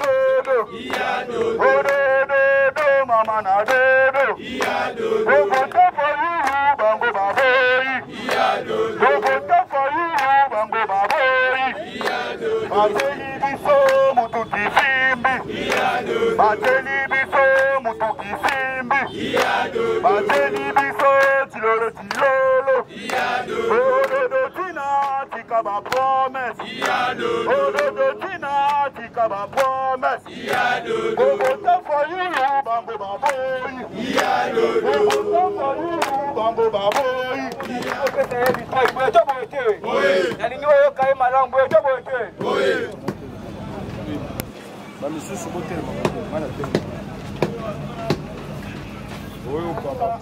dodo. Oh dodo, mama na dodo. Go vote for you, bango baboy. Go vote for you, bango baboy. Bateli biso mutuki simbi. Bateli biso mutuki simbi. Bateli biso tilolo tilolo. Ododo tina tika ba promise. Ododo tina tika ba promise. Go vote for you, bango baboy. Go vote for you, bango baboy.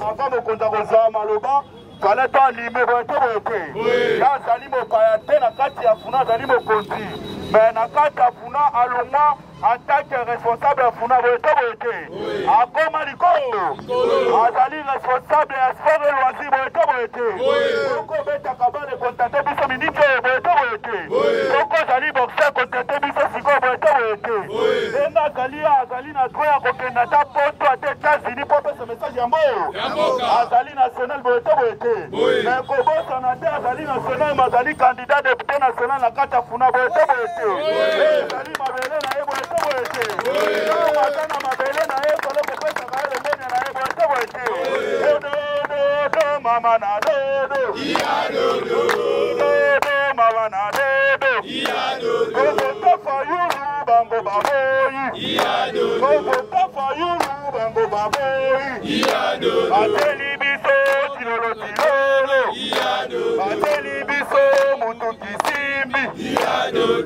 Avant de kontakoza maloba fallait pas animer bote ya zali mopaya te na kati ya funa zali mokonzi mais na kati ya funa alongwa en tant que responsable ya funa bote akoma likolo azali responsable ya sport et loisir bote koko betaka bale kontate biso miniki bote koko zali boxer kontate biso sikoyo bote enga azali na droit ya kokenda ta poto ate États-Unis po pesa message ya mboka azali national bote mais kobosana te azali national mazali candidat député national na kati ya funa bote ezali mabele na ye bote matana mabele na ye kole kopesaka ye lembene na ye bote dodo mama na dodo dodo mama na dodo go vote for you bango baboy go vote for you bango baboy bateli biso tilolo tilolo bateli biso mutuki simbi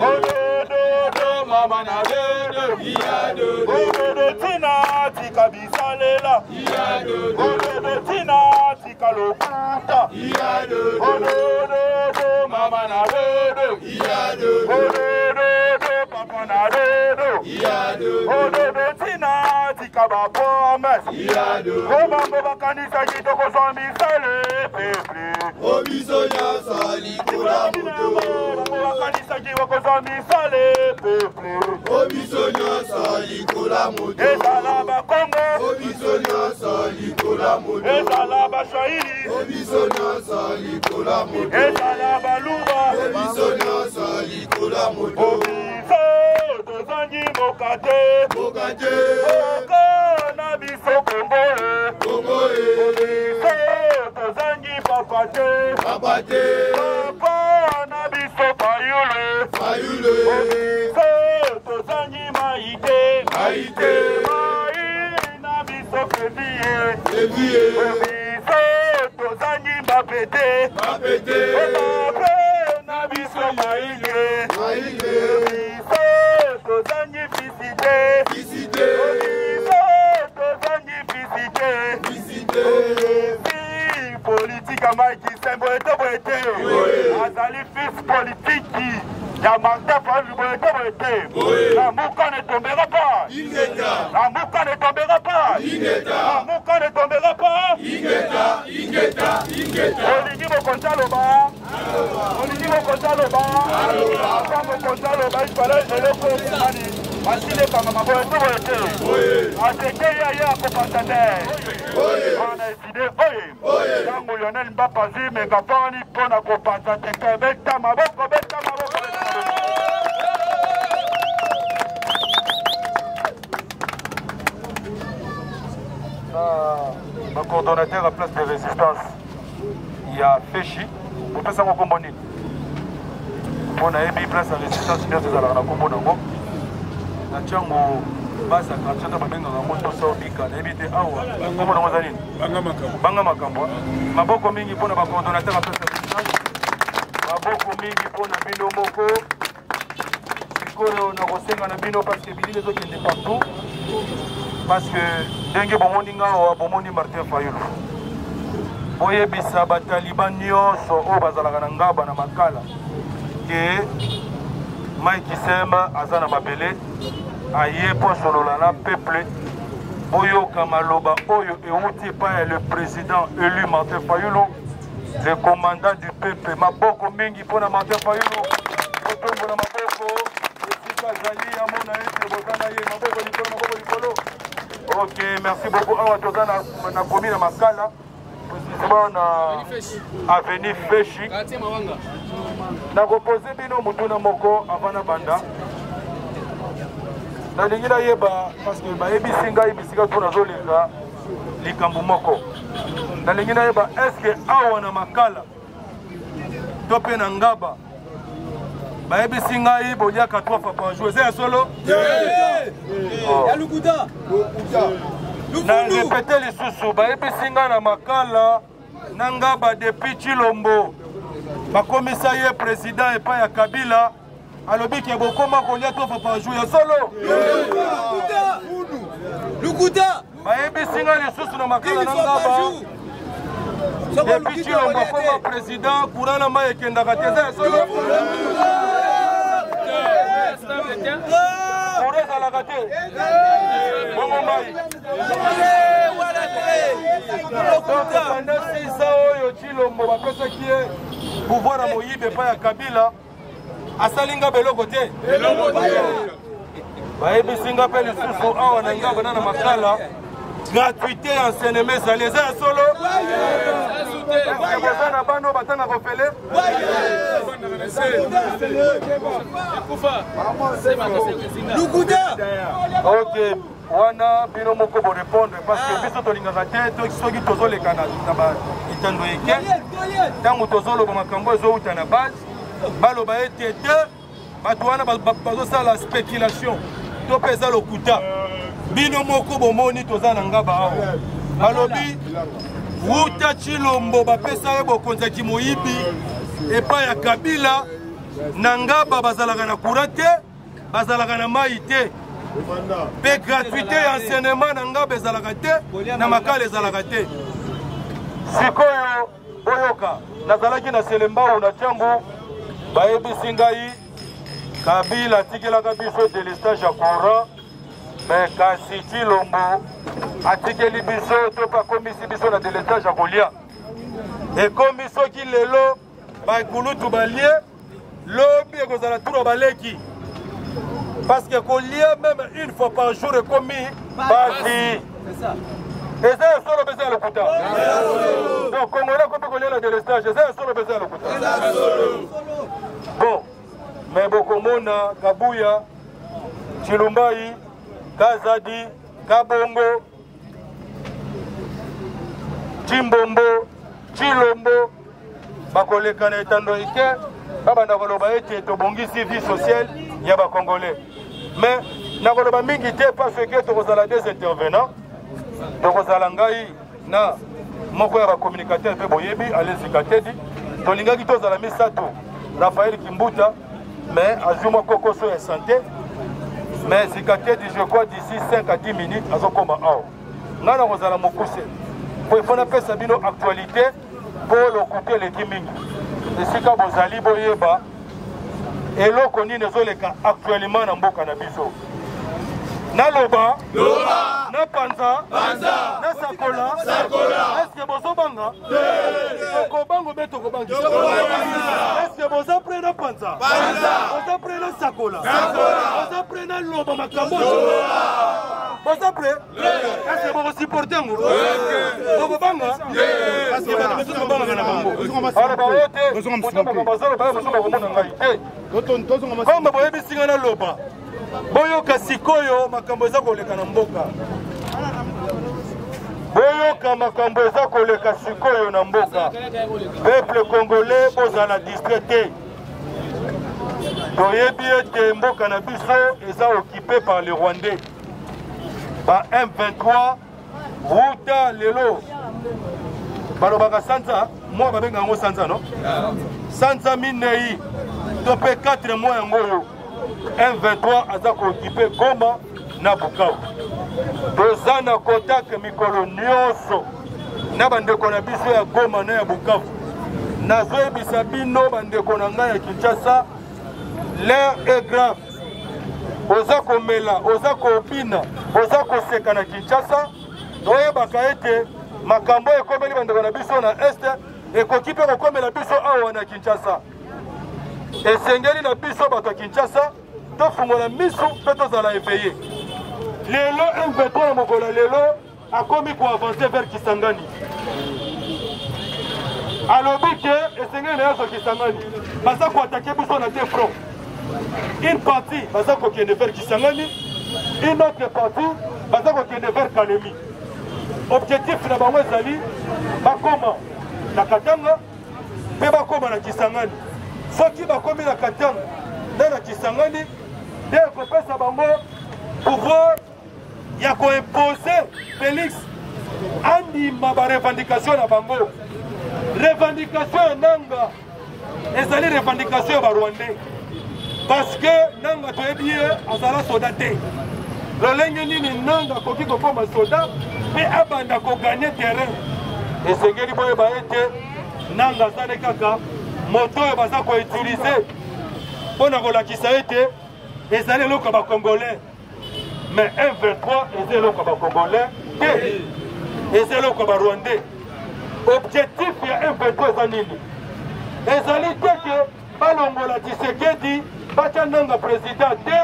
ododo mama na dodo ododo tina tika bisalela ododo tina tika lokuta ododo mama na dodo ododo papa na dodo ododo tina tika ba promesse obango bakanisa kitoko zombisale peple obiso nyasa likula moto bakanisa kitoko zombisale peple obiso nyasa likula moto ezala bakongo obiso nyasa likula moto ezala bashahidi obiso nyasa likula moto ezala baluba obiso nyasa likula moto obiso tozangi mokate okona biso kongoe obiso tozangi papate okona biso fayule obiso tozangi maite na biso fevie obiso tozangi mbapete na biso maile obiso tozangi visite obiso tozangi visite politique ya Mike Sembo boete azali fils politique ya Martin Fayulu boete la mouka ne tombera pas la mouka ne tombera pas la mouka ne tombera pas olingi mokonzi aloba aka mokonzi aloba ifale eloko esani asilekanga boete asekei aye akopasa te on a décidé ntango Lionel Mbapa azwi megafoni mpona kopasa teke beta maboko ma coordonnateur à place de résistance il y a Feshi pour pesa ngo kombo nini mpona yebi place ya résistance nyonso ezalaka na kombo nango na ntiango basa quartier to babengaka moto sobika nayebi te awa kombo nango eza nini banga makambo maboko mingi mpona bacoordonnateur ya place ya résistance maboko mingi mpona bino moko sikoyo nakosenga na bino parce que bilili ezokende partout parce que ndenge bomoni ngawa bomoni Martin Fayulu boyebisa bataliban nyonso oyo bazalaka na ngaba na makala ke Mike Semba aza na mabele aye po solola na peuple boyoka maloba oyo euti pa le président élu Martin Fayulu le commandant du peuple maboko mingi mpona Martin Fayulu otombola maboko esika zali ya mona ete bozana Ok, merci beaucoup. Awa toza na commune ya Makala. Précisément na avenue Feshi. Na kopose bino mutuna moko avana banda. Na lingi na yeba parce que bayebi singa ibisika tuna zolinga likambu moko. Na lingi na yeba est-ce que awa na Makala tope na Ngaba bayebi singa yi boliaka 3 fois par jour. C'est solo? Ya Lukuta. Na répéter les sous bayebi singa na Makala na Ngaba depuis Chilombo. Bakomisa ye président et pas ya Kabila. Alobi ke bokoma kolia 3 fois par jour. Ya solo? Lukuta. Bayebi singa les sous na Makala na Ngaba. Depuis Chilombo comme président Kourana Maye kendaka teza solo. Kourana la gâté. Bongo Maye. Pendant 6 ans oyo Chilombo bapesaki ye pouvoir à Moyibe pa ya Kabila asalinga beloko te. Bayebi singa pe lisusu awa na Ngaba na Makala. Gratuité enseignement ça les a solo. Ok, wana bino moko bo répondre parce que biso tolingaka te to soki tozoleka na itando eke ntango tozoloba makambo ezouta na base baloba ete te bato wana bazosala spéculation to mpe eza lokuta bino moko bomoni toza na Ngaba awa balobi wuta Chilombo bapesa ye bokonzaki moyibi epai ya Kabila na Ngaba bazalaka na courant te bazalaka na mai te pe gratuité ya enseignement na Ngaba ezalaka te na Makala ezalaka te. Sikoyo boyoka nazalaki na Selembao na Tiambu bayebisi ngai Kabila atikelaka biso délestage ya courant mais kasi Chilombo atikeli biso to pa komisi biso na délestage ya kolia ekomi soki lelo bakulutu balie lobi ekozala turo baleki parce que kolia même une fois par jour ekomi basi eza ya solo pesa ya lokuta donc congolais kopi kolia na délestage eza ya solo pesa ya lokuta bon mais bokomona Kabuya Chilumbai Kazadi Kabongo Chimbombo Chilombo bakoleka na etando ike babanda koloba ete tobongisi vie sociale ya bakongolais mais nakoloba mingi te parce que tokozala des intervenants tokozala ngai na moko ya bacommunicateur mpe boyebi Alesi Katedi tolingaki tozala misato Raphaël Kimbuta mais azwi mwa kokoso ya santé mais Zikatedi je crois d'ici 5 à 10 minutes azokoma awa nga na kozala mokuse po ifona pesa bino actualité po lokuta eleki mingi esika bozali boyeba eloko nini ezoleka actuellement na mboka na biso naloba na panza na sakola eske bozobanga tokobango be tokobangi eske boza pre na panza boza pre na sakola boza pre na loba makambo boza pre eske bokosupporte yango tokobanga eske bato mosusu bobangaka na bango aloba oyo te motomakambo azoloba mosusu bakomona ngai te komba boyebisinga na loba boyoka sikoyo makambo eza koleka na mboka boyoka makambo eza koleka sikoyo na mboka peuple congolais bozala distrait te toyebi ete mboka na biso eza occupé par les Rwandais ba M23 wuta lelo balobaka sanza mwa babenga yango sanza no sanza minei to mpe 4 mois yango oyo M23 aza kookipe Goma na Bukavu toza na contact mikolo nyonso na bandeko na biso ya Goma na ya Bukavu nazoyebisa bino bandeko na ngai ya Kinshasa l'air est grave oza komela oza kobina oza koseka na Kinshasa toyebaka ete makambo ekomeli bandeko na biso na este ekoki mpe kokomela biso awa na Kinshasa esengeli na biso bato ya Kinshasa tofungola misu mpe tozala eveye lelo M23 na mokola lelo akomi ko avancer vers Kisangani alobi ke esengeli na yazo Kisangani baza ko attaquer biso na deux fronts. Une partie baza ko kende vers Kisangani, une autre partie baza ko kende vers Kalemi. Objectif na bango ezali bakoma na Katanga pe bakoma na Kisangani. Soki bakomi na Katanga na Kisangani nde kopesa bango pouvoir ya koimpose Félix andima barevendication na bango. Revendication ya nanga ezali revendication ya barwandais parce que nanga toyebi ye azala soda te lolenge nini nanga akoki kokoma soda mpe abanda koganye terrain esengeli boyeba ete nanga azali kaka moto oyo baza koutilize mpo na kolakisa ete ezali eloko ya bacongolais mais M23 eza eloko ya bacongolais te eza eloko ya barwandais. Objectif ya M23 eza nini? Ezali te ke balongola Tshisekedi batya nanga président te.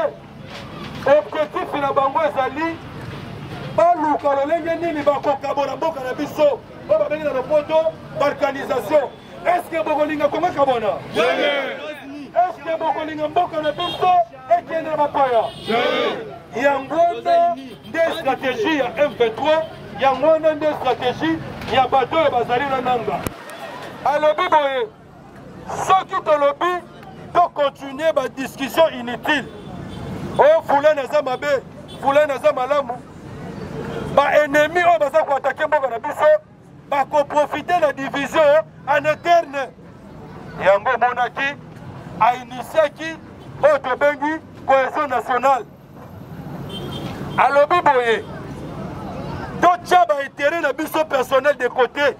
Objectif na bango ezali baluka lolenge nini bakokabola mboka na biso oyo babengi na lopoto balkanisation. Est-ce que bokolinga kongo kabona? Est-ce que bokolinga mboka na biso ekende na bapaya? Yango wana nde stratégie ya M23, yango wana nde stratégie ya bato oyo bazali na nanga. Alobi boye soki tolobi tokontinue badiscussion inutile oyo fulani aza mabe fulani aza malamu, baennemi oyo baza koatake mboka na biso bakoprofite na division en interne. Yango monaki ainitiaki oyo tobengi cohésion nationale. Alobi boye totia baintérêt na biso personnel de côté,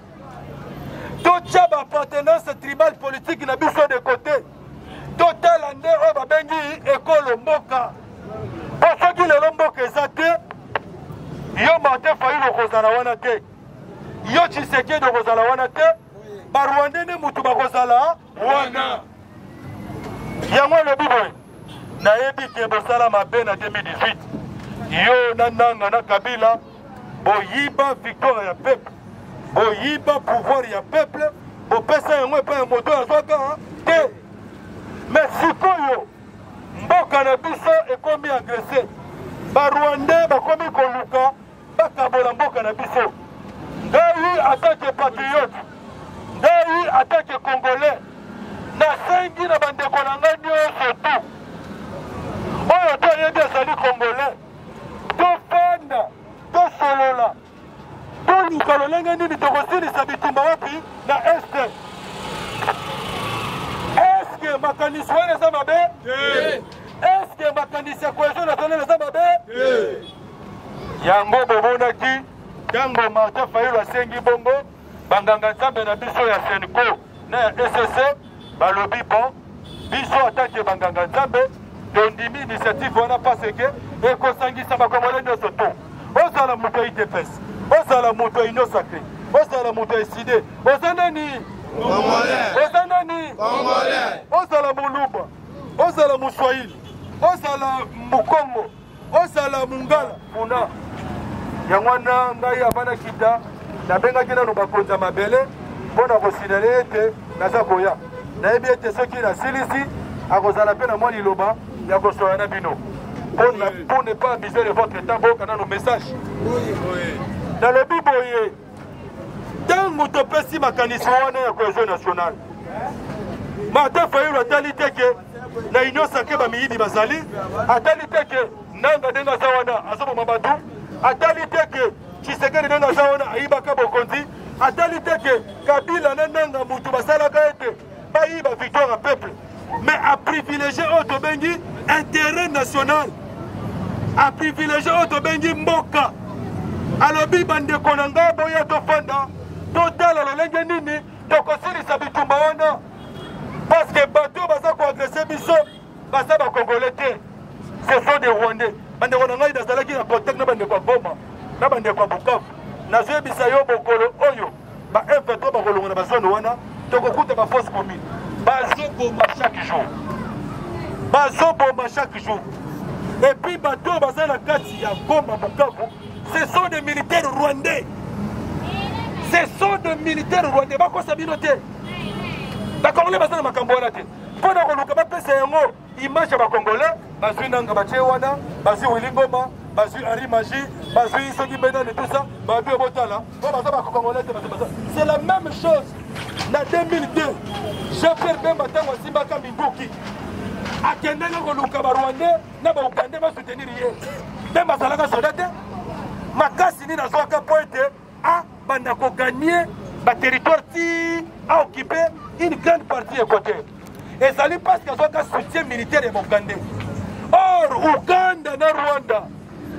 totia baappartenance tribale politique na biso de côté, totala nde oyo babengi ekolo mboka. Po soki lelo mboka eza te, yo Martin Fayulu okozala wana te, yo Tshisekedi okozala wana te, barwande nde mutu bakozala wana. Yango alobi boye nayebi ke bosala mabe na 2018 yo na nanga na Kabila boyiba victoire ya peuple, boyiba pouvoir ya peuple, bopesa yango epai ya moto azwaka te. Mais sikoyo mboka na biso ekomi agressé, barwandais bakomi koluka bakabola mboka na biso. Ngai attaque patriote, ngai attaque congolais, nasengi na bandeko na ngai nyonso tu oyo toyebi ezali congolais, tofanda tosolola toluka lolenge nini tokosilisa bitumba wapi na este. Eske makanisi wana eza mabe? Eske makanisi ya cohésion nationale eza mabe? Yango bomonaki ntango Martin Fayulu asengi bongo banganga nzambe na biso ya Senko na ya SSC balobi bon biso atake banganga nzambe tondimi initiative wana parce ke ekosangisa bakongole nyonso to. Ozala moto ya IDPS, ozala moto ya Union Sacrée, ozala moto ya SIDE, oza nani? Oza nani? Ozala Muluba, ozala Muswahili, ozala Mukongo, ozala Mungala funa. Yango wana ngai abana kita nabengaki nano bakonza mabele mpona kosinale ete naza koya. Nayebi ete soki nasilisi akozala mpe na mwa liloba ya kosoya na bino pour ne pas abuser de votre temps boyoka nano message. Nalobi boye ntango topesi makanisi wana ya cohésion nationale, Martin Fayulu atali te ke na Union Sacrée bamiyibi bazali, atali te ke nanga ndenge aza wana azoboma bato, atali te ke Tshisekedi ndenge aza wana ayibaka bokonzi, atali te ke Kabila na nanga mutu basalaka ete bayiba victoire à peuple, mais a privilégié oyo tobengi intérêt national, a privilégié oyo tobengi mboka. Alobi bandeko na ngai boya tofanda totala lolenge nini tokosilisa bitumba wana parce que bato baza koagrese biso baza bakongolais te, ce sont des Rwandais. Bandeko na ngai nazalaki na contact na bandeko ya Goma na bandeko ya Bukavu, nazoyebisa yo bokolo oyo ba M23 bakolonga na bazone wana tokokuta ba force commune bazoboma chaque jour, bazoboma chaque jour. Et puis bateau bazana kati ya Goma Bukavu, ce sont des militaires rwandais. Ce sont des militaires rwandais. Bako sabinote. Bakongolais bazana makambo wana te. Pona ko luka ba pesa yango image ya bakongolais, bazui nanga bache wana, bazui Wilingoma, bazui Henri Magie, bazui Soki Benane et tout ça, babu botala. Bon bazana bakongolais te bazana. C'est la même chose. Na 2002, Jean-Pierre Bemba tango Simbaka Minduki. Akendanga ko luka ba Rwandais na ba Ugandais ba soutenir ye. Bemba zalaka soldate. Makasi ni na zoka pointe a banda ko gagner ba territoire ti a occuper une grande partie équateur. Et ça lui parce qu'ils ont un soutien militaire et ougandais. Or, Ouganda na Rwanda,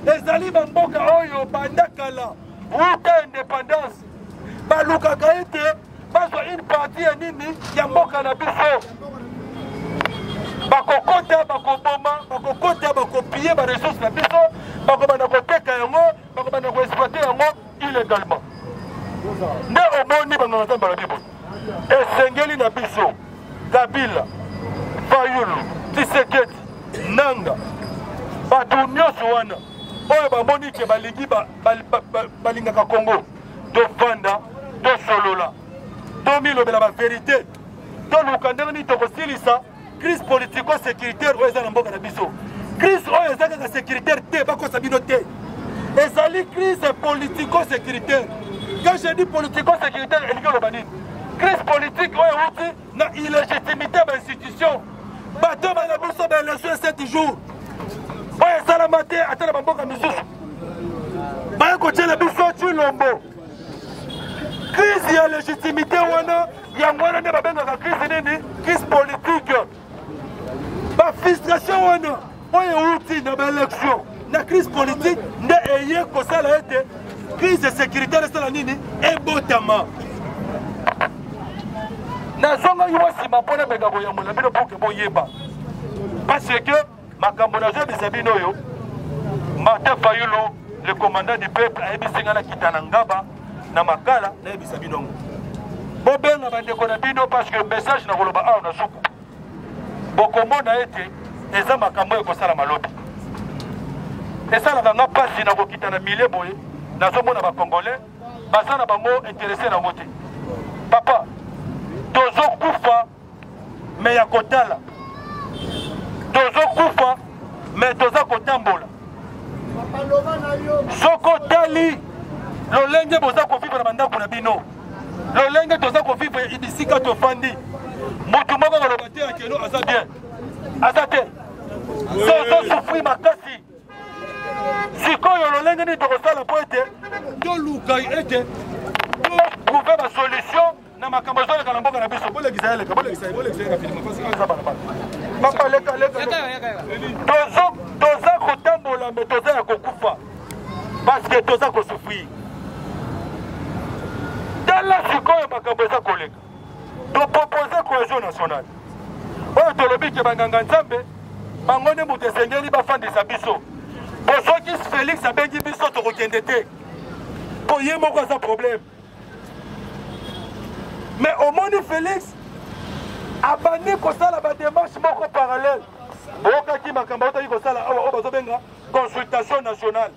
les alliés Bamboka Oyo, Bandakala, Outa indépendance, Baluka Gaïté, parce une partie à Nini, Yamboka na Bisso. Bakokota, Bakoboma, Bakokota, Bakopiller, les ressources na Bisso, Bakobanakotéka Yango, Bakobanako exploiter Yango illégalement. Ne omoni Bangamatan Barabibo. Et Sengeli na Bisso. Kabila, Fayulu, Tshisekedi, Nanga, bato nyonso wana oyo bamoni ke balingi balingaka Congo tovanda tosolola tomilobela bavérité toluka ndenge nini tokosilisa crise politico-sécuritaire oyo eza na mboka na biso. Crise oyo eza kaka sécuritaire te bakosa bino te, ezali crise politico-sécuritaire. Quand je dis politico-sécuritaire elingi oloba nini? Crise politique, oui, na illégitimité de l'institution. Bateau, la bourse, l'élection 7 jours. Oui, ça la maté, attends, la bamboka misous. Bah, côté la bourse, tu l'ombo. Crise, il y a légitimité, il y a un crise politique. Bah, frustration, oui, dans l'élection. La crise politique, n'est pas ça, la crise de sécurité, c'est la nini, et botama. Nazonga yuwa sima pona mega boyamula bino poke boyeba. Parce que makambo na zobi sabino yo Martin Fayulu, le commandant du peuple, a ebisinga na kitana ngaba na makala na ebisabino. Bobenga bandeko na bino parce que message na koloba awa na suku. Bokomona ete eza makambo ekosala malobi. Esala nga pasi na kokitana mile boye nazomona ba Congolais bazana bango intéressé na ngote. Papa Tozo Koufa, mais ya Kotala. Tozo Koufa, mais Toza Kotambola. Soko Tali, Lolenge Boza Kofifa Manda Kunabino. Lolenge Toza Kofifa Ibisika Tofandi. Motumaka Robate Akeno, Aza bien. Azate. Sozo Soufri Makasi. Siko Lolenge ni Tokosala Poete. Toluka Ete. Pour trouver ma solution. Na makambo zola kana mboka na biso bole gisaele ka bole gisaele ka filima parce que ça bana papa leka toza kotambola mais toza ya kokufa parce que toza ko souffrir dans la sikoyo makambo za koleka to proposer cohésion nationale oyo tolobi ke banganga nzambe bangone mutu esengeli bafandisa biso po soki Félix abengi biso tokokende te po ye moko aza problème. Mais au monde Félix a banni la démarche parallèle. Consultation nationale.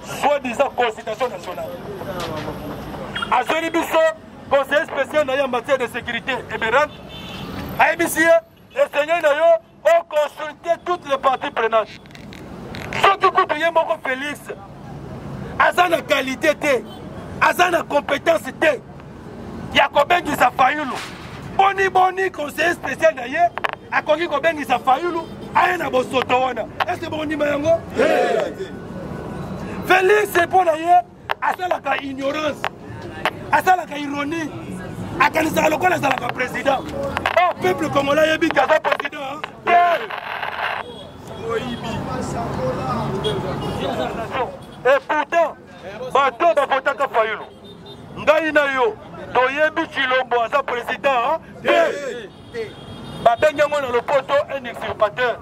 Soi-disant consultation nationale. A Zolibiso, conseiller spécial en matière de sécurité et bien, à MBC, les seigneurs ont consulté toutes les parties prenantes. Surtout quand il y a Félix, à la qualité, à la compétence. Yakobengi sa Fayulu. Boni conseiller spécial d'ailleurs. Akoki kobengi sa Fayulu. Aye na bosoto wana. Est-ce que boni mayango? Félix c'est pour d'ailleurs. Asalaka ignorance. Asalaka ironie. Akanisa lokola asalaka président. Oh peuple congolais yebi kaza président. Et pourtant, bateau da votaka Fayulu. Ngai na yo. Toyebi Chilombo à sa président. Babenyango dans le poteau, un usurpateur.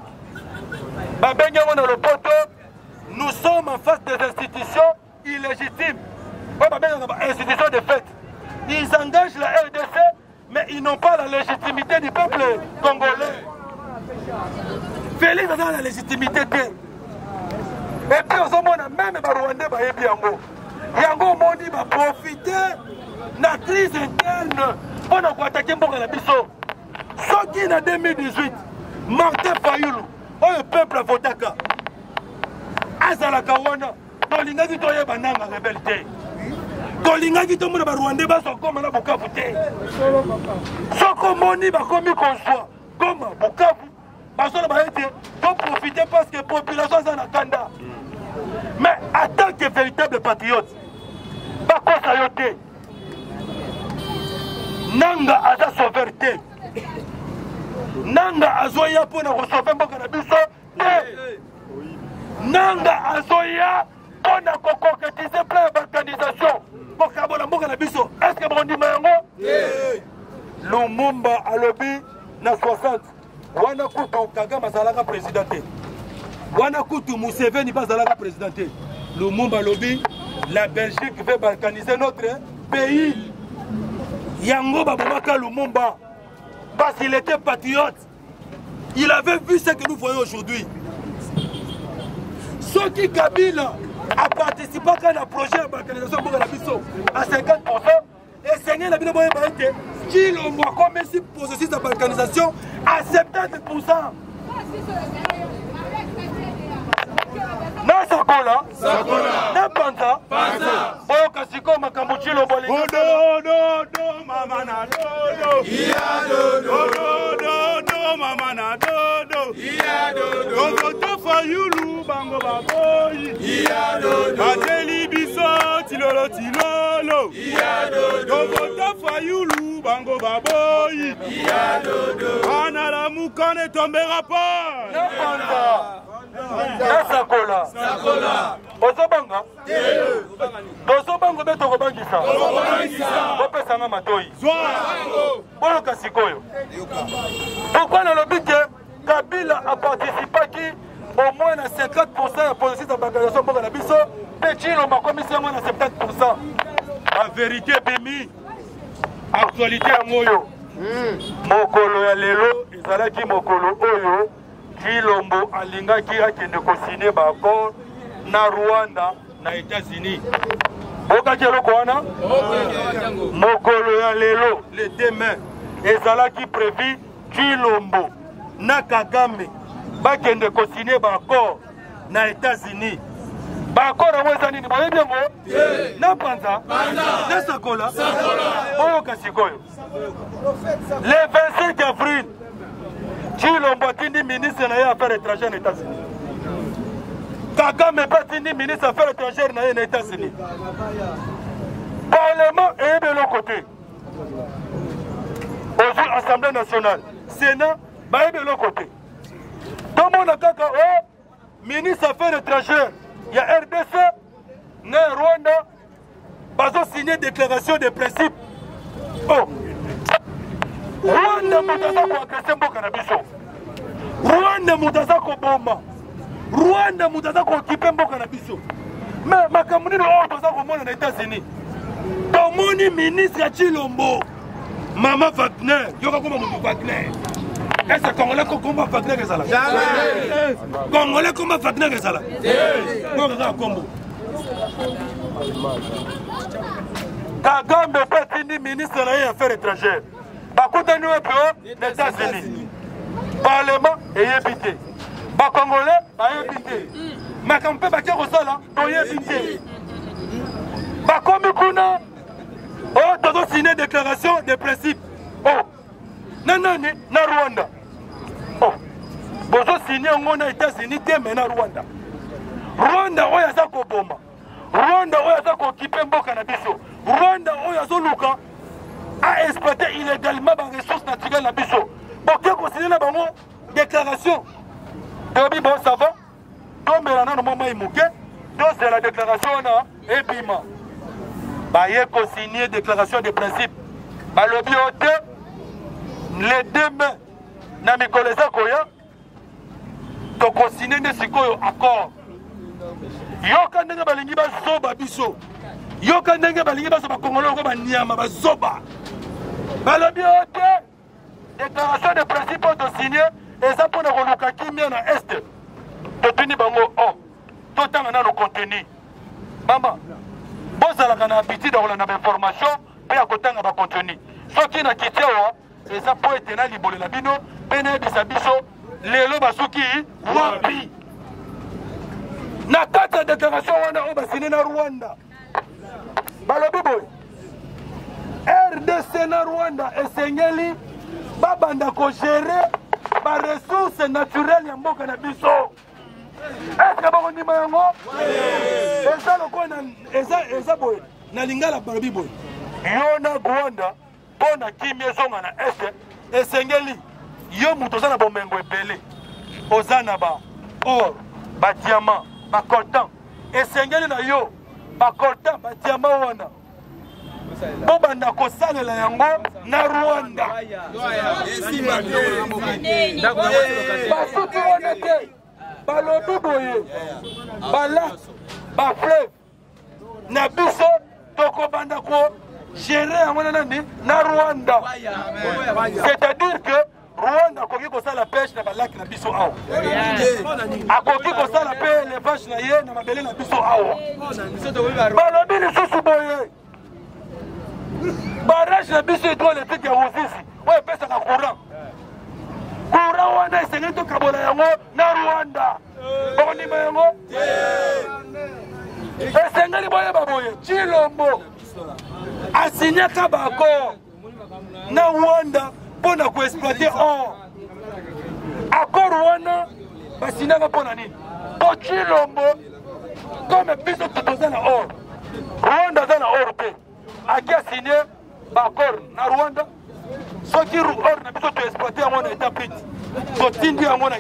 Babenyango dans le poteau, nous sommes en face des institutions illégitimes. Institutions de fait. Ils engagent la RDC, mais ils n'ont pas la légitimité du peuple congolais. Félix a la légitimité. Et puis on a même les Rwandais bayebi yango. Yango moni va profiter de la crise interne pour nous attaquer mboka na biso. Ce qui en 2018, Martin Fayulu, le peuple a voté. Azala Kawana, Tolinga qui toye bananga rebelle. Tolinga qui tombe na Rwandais ba so comme na Bukavu te. Soko moni ba komi konsoa comme Bukavu. Ba so ba été pour profiter parce que population ça na kanda. Mais en tant que véritable patriote, ba kosa yote. Nanga aza sauveté. Nanga azoya pour na sauver mboka na biso. Nanga azoya pour na concrétiser plein d'organisation. Est-ce que vous dites Lumumba a lobby na 60. Wana kutu Kagame azalaka présidenté. Wana kutu Museveni bazalaka présidenté. Lumumba lobby la Belgique veut balkaniser notre pays. Yango babomaka Lumumba parce qu'il était patriote. Il avait vu ce que nous voyons aujourd'hui. Ceux qui Kabila a participé à un projet de balkanisation pour la Bisso à 50%, et Seigneur la Bible a été qui l'on voit comme si processus de balkanisation à 70%. Na Sakola, na Panza, Boyo Kasiko Makamuchilo Bolingo. Odo, mama na dodo. Iya dodo. Odo, mama na dodo. Iya dodo. Don't vote for you, bango baboy. Iya dodo. Bateli biso, tilolo. Iya dodo. Don't vote for you, bango baboy. Iya dodo. Anala mukane tombera pas. Na Panza. Na Sakola. Ozobanga. Tozobango beto kobangisa. Bopesanga matoi. Boyo Kasikoyo. Pourquoi dans le but que Kabila a participé au moins à 50% de la politique de balkanisation pour la biso, petit on m'a commis au moins à 70%. La vérité bimi. Actualité à Moyo. Mokolo ya lelo, ezalaki mokolo oyo. Kilombo alingaki akende kosigner ba accord na Rwanda na États-Unis. Okaki eloko wana mokolo ya lelo le 2 mai ezalaki prévu Kilombo na Kagame bakende kosigner ba accord na États-Unis. Ba accord yango eza nini boyebi yango na Panza na Sakola oyo Kasikoyo le 25 avril Kilombo atindi ministre na affaires étrangères aux États-Unis. Kagame atindi ministre affaires étrangères aux États-Unis. Parlement est de l'autre côté. Aujourd'hui, Assemblée nationale, Sénat, est de l'autre côté. Tout le monde a dit ministre affaires étrangères, il y a RDC, il y a Rwanda, ils ont signé déclaration de principe. Oh. Rwanda mutaza ko agresse mboka na biso. Rwanda mutaza ko bomba. Rwanda mutaza ko occuper mboka na biso. Mais makamuni no toza ko mona na États-Unis. Tomoni ministre Chilombo. Mama Wagner, yoka koma mu Wagner. Est-ce que Congolais combat Wagner ezala? Jamais. Congolais combat Wagner ezala? Non, ça combo. Kagame petini ministre des Affaires étrangères. Bakutani wepo des États-Unis. Parlement est évité. Congolais est évité. Mais quand on peut baquer au sol, on est évité. Bakomi kuna, oh, t'as signé déclaration de principe. Oh, non, na Rwanda. Oh, vous signé aux États-Unis, mais na Rwanda. Rwanda, oh, y'a ça ko bomba. Rwanda, oh, y'a ça ko kipe mboka na biso. Rwanda, oh, y'a ça luka. A exploité illégalement les ressources naturelles à Bisso. Bon, qui a considéré la déclaration? Bon, ça va. Donc, mais là, non, moment, il mouquet. Donc, c'est la déclaration, et bima. Bah, il a consigné déclaration de principe. Bah, le bioté, les 2 mains, n'a mis Koleza Koya, donc consigné des sikoyo accord. Yoka nenge balingi ba zoba biso. Yoka nenge balingi ba zoba Congolais ko ba nyama ba zoba. Balobi ote déclaration de principe de signer et ça pour le Kimia na est de tuni bango oh totanga na no contenu mama bozalaka na habitude ya kolanda bainformation mpe ya kotanga bacontenu soki na kiti awa eza po ete nalibolela bino mpe nayebisa biso lelo basuki wapi na kati ya déclaration wana oyo basine na Rwanda balobi boye RDC na Rwanda esengeli babanda kogere baresource naturelle ya mboka na biso. Est-ce bakondima yango eza lokola eza boye na lingala balobi boye yo na Rwanda mpo na kimia ezonga na este esengeli yo moto oza na bomengo ebele oza na ba or badiamant bacoltan esengeli na yo bacoltan badiamant wana mpo banda kosalela yango na Rwanda basuki wana te balobi boye balak bafleuve na biso tokobanda ko gérer yango na nani na Rwanda, c'est-à-dire que Rwanda akoki kosala pêche na balaki na biso awa akoki kosala pe élevage na ye na mabele na biso awa balobi lisusu boye barrage na biso hydroélectrique ya Ruzizi oyo epesaka courant wana esengeli tokabola yango na Rwanda bokondima yango esengeli boyeba boye Chilombo asinyaka baaccord na Rwanda mpona koexploite or accord wana basinyaka mpona nini po Chilombo comme biso toza na or Rwanda aza na or te aki asinye baaccord na Rwanda soki or na biso toexploite yango na eta piti totindi yango na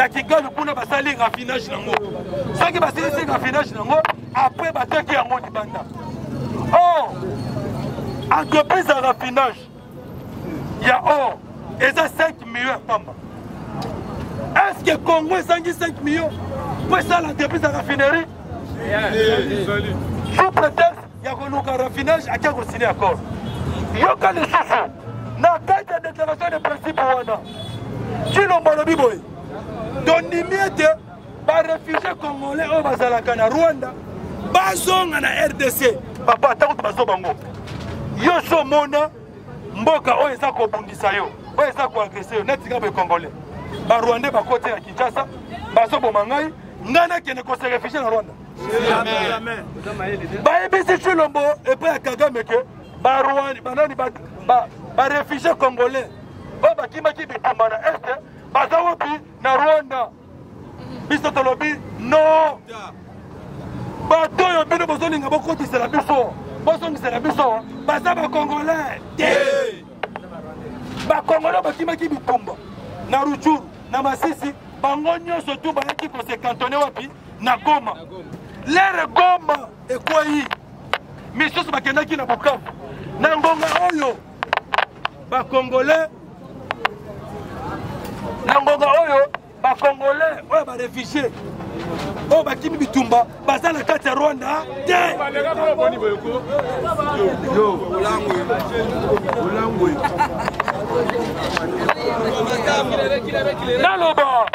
Kigali kuna basali raffinage nango soki basilisi raffinage nango après bateki yango libanda. Or entreprise de raffinage il y a or et ça 5 millions pamba. Est-ce que Congo est 5 millions pour ça l'entreprise de raffinerie sous prétexte il y a un raffinage à qui a signé accord yoka le soufou na tête de déclaration de principe wana Chilombo lobi boy doni miete ba réfugiés congolais au bazalaka na Rwanda bazonga na RDC papa tango bazo bango yo so mona mboka oyo eza kobundisa yo oyo eza koagresse yo netika be congolais ba Rwandais bakote na Kinshasa bazo boma ngai ngana kene ko se réfugié na Rwanda jamais bayebisi Chilombo et puis Kagame ke ba Rwanda banani ba réfugiés congolais oyo bakimaki bitumba na este baza wapi na Rwanda biso tolobi non bato oyo bino bozolinga bokotisela biso bozongisela biso baza bacongolais te bacongolais bakimaki bitumba na Rutshuru na Masisi bango nyonso tu bayaki kosekantone wapi na Goma lere Goma ekwayi misusu bakendaki na Bukavu na ngonga oyo bacongolais na ngonga oyo bacongolais oyo barefugie oyo bakimi bitumba baza na kati ya Rwanda te naloba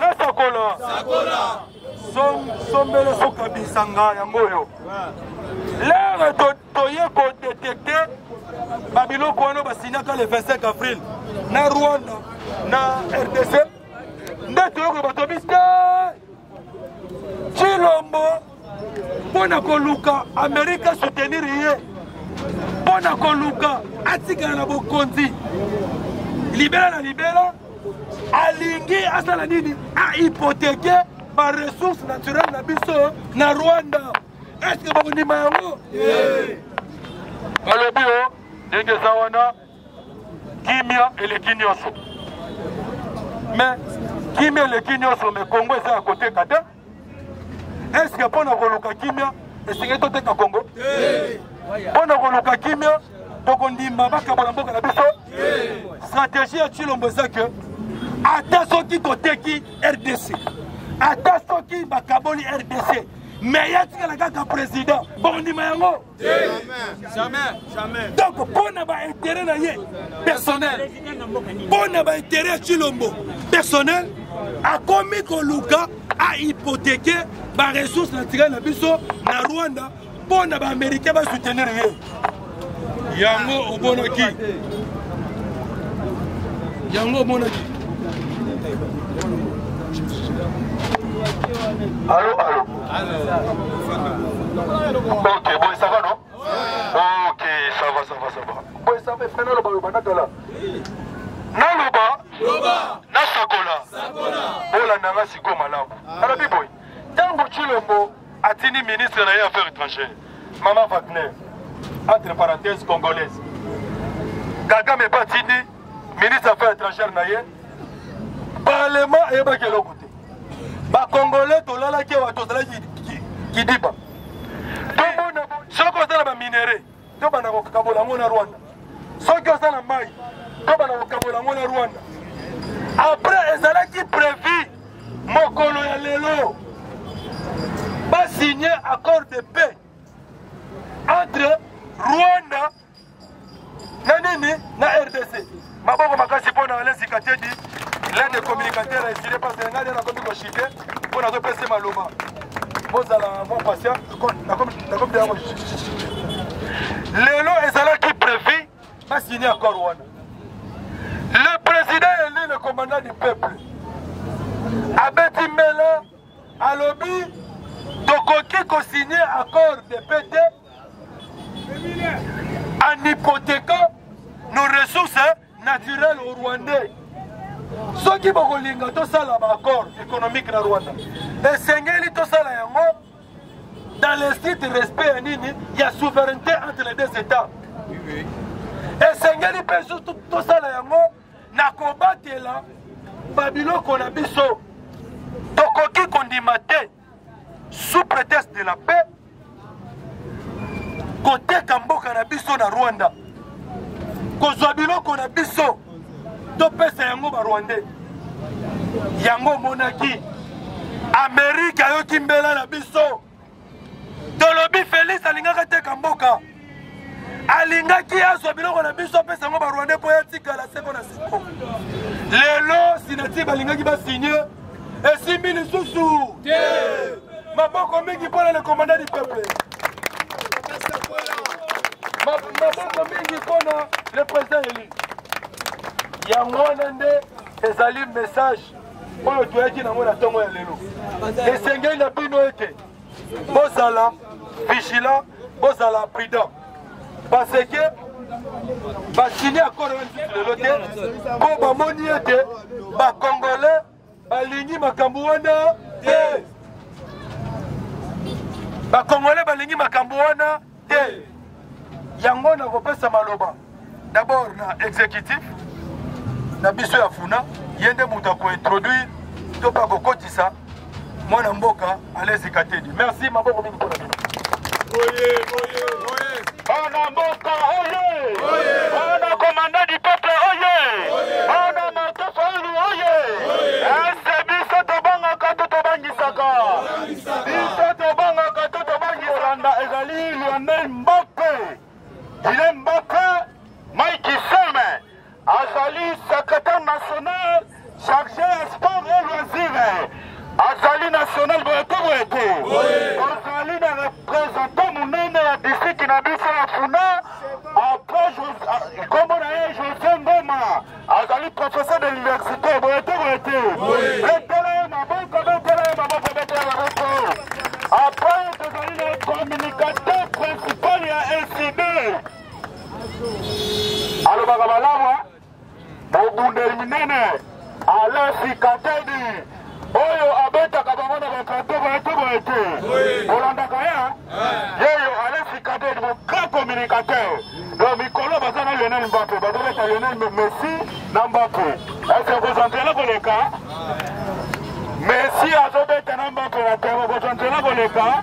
nasakola sombele sokabisanga yango oyo lere toye kodetecte babiloko wana basinyaka le 25 avril na Rwanda na RDC nde toyoka batobisi te Chilombo mpona koluka Amerika soutenir ye mpona koluka atikala na bokonzi libela na libela alingi asala nini ahypotheke baressource naturelle na biso na Rwanda. Est-ce que bakondima yango balobi o ndenge eza wana kimia eleki nyonso mais kimia eleki nyonso mais Congo eza ya koteka te. Est-ce que mpona koluka kimia esengeli toteka Congo mpona koluka kimia tokondima bakabola mboka na biso stratégie ya Chilombo eza ke ata soki toteki RDC ata soki bakaboli RDC mais yatikala kaka président bokondima yango jamais. Donc mpona baintérêt na ye personnel mpona baintérêt ya Chilombo personnel akomi koluka hypothéqué les ressources naturelles na Rwanda pour les Américains va soutenir rien. Yango Obonaki. Yango Obonaki. Allô. Ok, bon, ça va, non? Ok, ça va. Bon, ça va, frère, le banatala. Naloba, Nasakola, Ola Nanga Siko Malamu. Alors, Biboy, Tango Chilombo, Atini, ministre des Affaires étrangères, Maman Wagner, entre parenthèses congolaise. Kagame Batini, ministre des Affaires étrangères, Naye, Parlement et Bakelo côté. Ba Congolais, Tolala qui est Tozala qui dit pas. Ce qu'on a dans minéré, tout le monde a Rwanda. Ce qu'on a dans maïs, tout le monde a Rwanda. Après, ils ont prévu Mokolo ya Lelo va signer accord de paix entre Rwanda na RDC. Maboko makasi pona Alesi Katedi, l'un des communicateurs a essayé parce que l'un des communicateurs pour la repasser Maloma. Vous allez mon patient, Lelo ezala qui prévu va signer accord Rwanda. Le président élu le commandant du peuple. Abeti Mela Alobi Tokoki ko signé accord de paix en hypothéquant nos ressources naturelles au Rwandais. Ceux qui vont linga to sala accord économique na Rwanda. Et sengeli to sala yango dans le strict respect nini, il y a souveraineté entre les deux États. Et sengeli pe surtout to sala yango na kobatela Babylone qu'on a biso. Tokoki kondimate sous prétexte de la paix. Côté Kamboka na biso na Rwanda. Kozwabilo qu'on a biso. Topesa yango ba Rwandais. Yango monaki. Amérique ayo kimbela na biso. Tolobi Félix alingaka te Kamboka. Alingaki azwabilo qu'on a biso pesa yango ba Rwandais po yatika la seko na seko. Lelo sinati balingaki ba signer. Et si mini sousou. Maboko mingi pour le commandant du peuple. Maboko mingi pour le président élu. Yangonande ezali message oyo toyaki nango na ntongo ya lelo. Esengeli na bino ete bozala vigilant, bozala prudent. Parce que basigné accord lelo te mpo bamoni ete bacongolais balingi makambo wana te. Bacongolais balingi makambo wana te. Yango na kopesa maloba d'abord na exécutif na biso ya funa yende muta ko introduire to pa kokotisa mwana mboka Alesi Katedi. Merci maboko mingi pona bino. Oye. Bana mboka oye. Bana commandant du peuple oye. Bana matofa oye. Ese biso to banga kato to bangisaka. Biso to banga kato to bangisaka ezali Lionel Mbappé. Kylian Mbappé, Mike Seme, Azali secrétaire national chargé sport et loisirs. Azali national Boeto. Azali na représentant monene ya district na biso ya Funa. Après comme on a José Ngoma, Azali professeur de l'université Boeto. Après Azali le communicateur principal ya LCD. Allo Bagabalawa, Bobundel Minene, Alesi Katedi, Oyo Abeta Kabamona Boeto. Olanda Kaya, Yeyo Alesi Katedi, mon grand communicateur. Donc Mikolo Bazana Lionel Mbappé, Bazana Lionel Messi Mbappé. Est-ce que vous entrez là pour les cas? Messi a sauvé Mbappé, vous entrez là pour les cas?